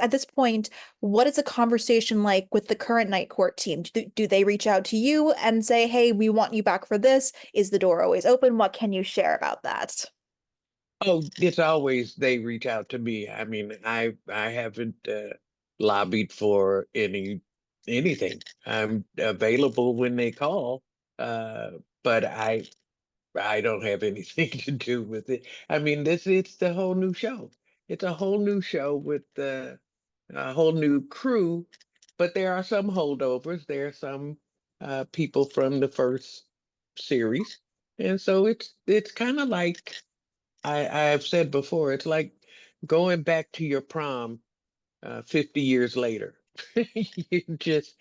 at this point, what is a conversation like with the current Night Court team? Do they reach out to you and say, "Hey, we want you back for this"? Is the door always open? What can you share about that? Oh, it's always they reach out to me. I mean, I haven't lobbied for anything. I'm available when they call, uh, but I don't have anything to do with it. I mean, this it's the whole new show. It's a whole new show with a whole new crew, but there are some holdovers. There are some people from the first series, and so it's kind of like I've said before. It's like going back to your prom 50 years later. You just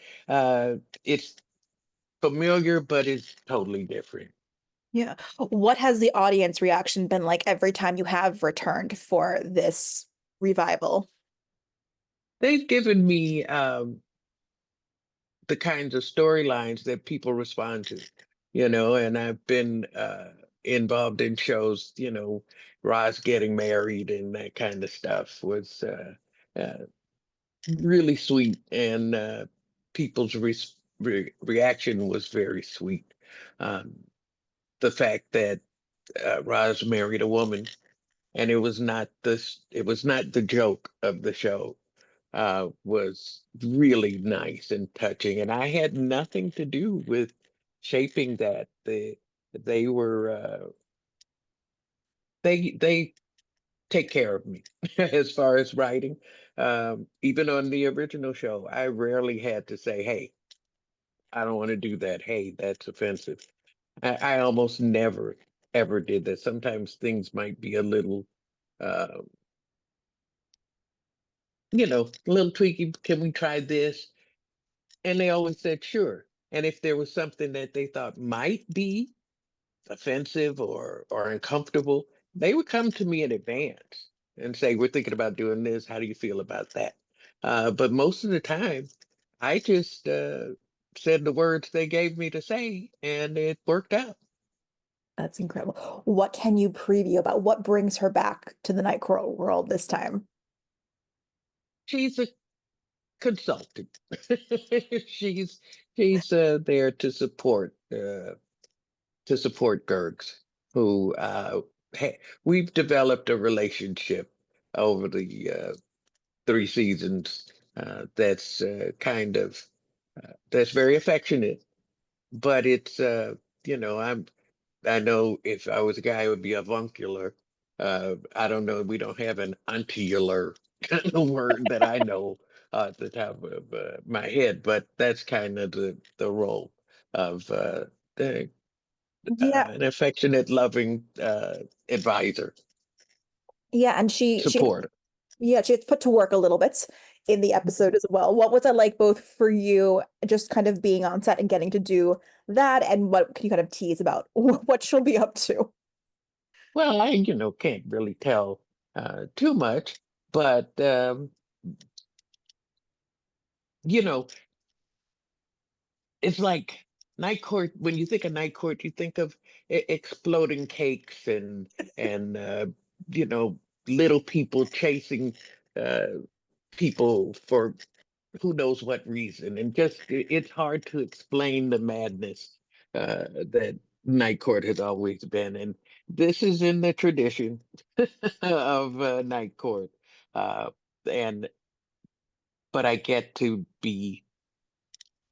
it's familiar, but it's totally different. Yeah. What has the audience reaction been like every time you have returned for this revival? They've given me the kinds of storylines that people respond to, and I've been involved in shows, Roz getting married and that kind of stuff was uh, really sweet, and people's reaction was very sweet. Um, the fact that Roz married a woman, and it was not the joke of the show, was really nice and touching. And I had nothing to do with shaping that. They were they take care of me as far as writing. Even on the original show, I rarely had to say, "Hey, I don't want to do that. Hey, that's offensive." I almost never ever did that. Sometimes things might be a little uh, a little tweaky. Can we try this? And they always said, sure. And if there was something that they thought might be offensive or uncomfortable, they would come to me in advance and say, we're thinking about doing this. How do you feel about that? But most of the time, I just said the words they gave me to say, and it worked out. That's incredible. What can you preview about what brings her back to the Night Court world this time? She's a consultant. she's she's there to support Gergs, who we've developed a relationship over the 3 seasons that's kind of that's very affectionate, but it's I know if I was a guy, it would be avuncular. I don't know. We don't have an auntiular kind of word that I know at the top of my head, but that's kind of the role of the Yeah, an affectionate, loving advisor, yeah, and she supporter. yeah, she gets put to work a little bit in the episode as well. What was it like both for you, just kind of being on set and getting to do that, and what can you kind of tease about what she'll be up to? Well, I, can't really tell too much, but you know, it's like night court. When you think of night court, you think of exploding cakes and you know, little people chasing uh, people for who knows what reason, and just it's hard to explain the madness that night court has always been, and this is in the tradition of night court, uh, and but I get to be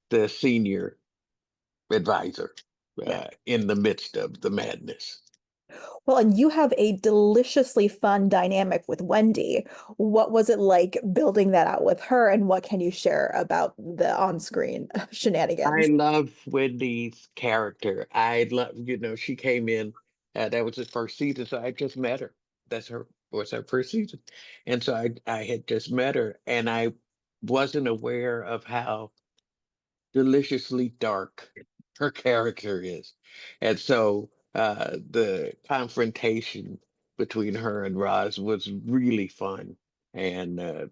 the senior advisor Yeah. in the midst of the madness. Well, and you have a deliciously fun dynamic with Wendy. What was it like building that out with her, and what can you share about the on-screen I shenanigans? love Wendy's character. I love, she came in, that was the first season, so I just met her. That's her, was her first season. And so I had just met her, and I wasn't aware of how deliciously dark her character is. And so the confrontation between her and Roz was really fun. And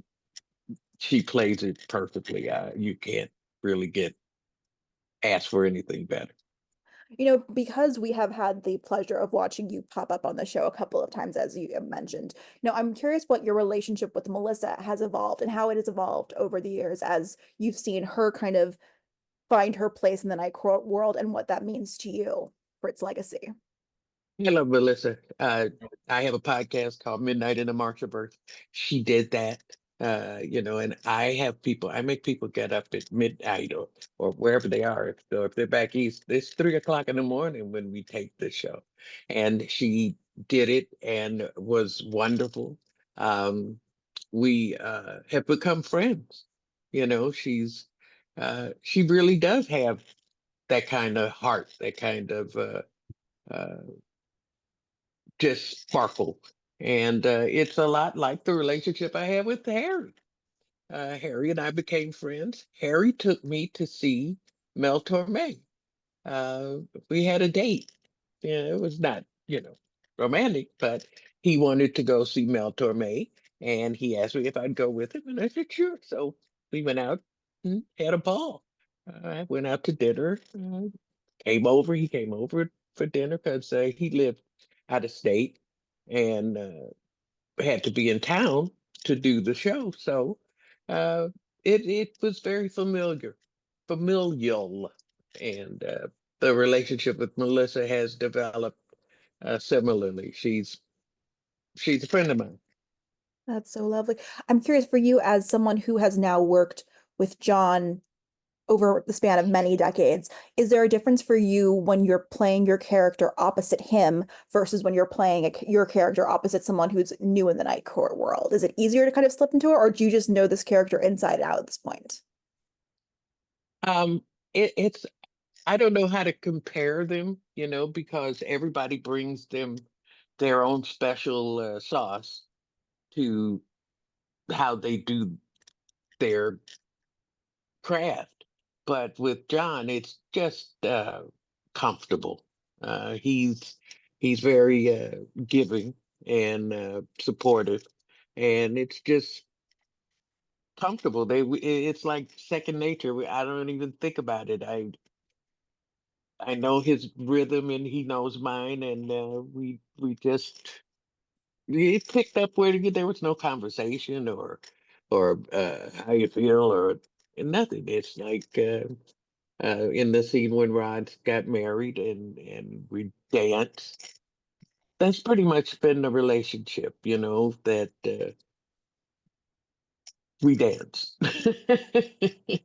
she plays it perfectly. You can't really get ask for anything better. Because we have had the pleasure of watching you pop up on the show a couple of times, as you have mentioned, I'm curious what your relationship with Melissa has evolved and how it has evolved over the years as you've seen her kind of find her place in the night court world and what that means to you for its legacy. Hello, Melissa. I have a podcast called Midnight in the Marsha. She did that, and I make people get up at midnight or wherever they are. If they're back east, it's 3 o'clock in the morning when we tape the show. And she did it and was wonderful. Um, we have become friends. She really does have that kind of heart, that kind of uh, just sparkle. And it's a lot like the relationship I have with Harry. Harry and I became friends. Harry took me to see Mel Torme. Uh, we had a date. Yeah, it was not, romantic, but he wanted to go see Mel Torme, and he asked me if I'd go with him, and I said sure. So we went out and had a ball. I went out to dinner. Came over. He came over for dinner because he lived out of state and had to be in town to do the show. So uh, it was very familial, and the relationship with Melissa has developed similarly. She's a friend of mine. That's so lovely. I'm curious for you as someone who has now worked with John over the span of many decades, is there a difference for you when you're playing your character opposite him versus when you're playing your character opposite someone who's new in the night court world? Is it easier to kind of slip into it, or do you just know this character inside out at this point? Um, it's I don't know how to compare them, because everybody brings them their own special sauce to how they do their craft. But with John, it's just comfortable. He's very giving and supportive, and it's just comfortable. It's like second nature. I don't even think about it. I know his rhythm, and he knows mine, and we just we picked up where there was no conversation or how you feel or nothing. It's like. In the scene when Rod got married and we danced. That's pretty much been the relationship, that we danced.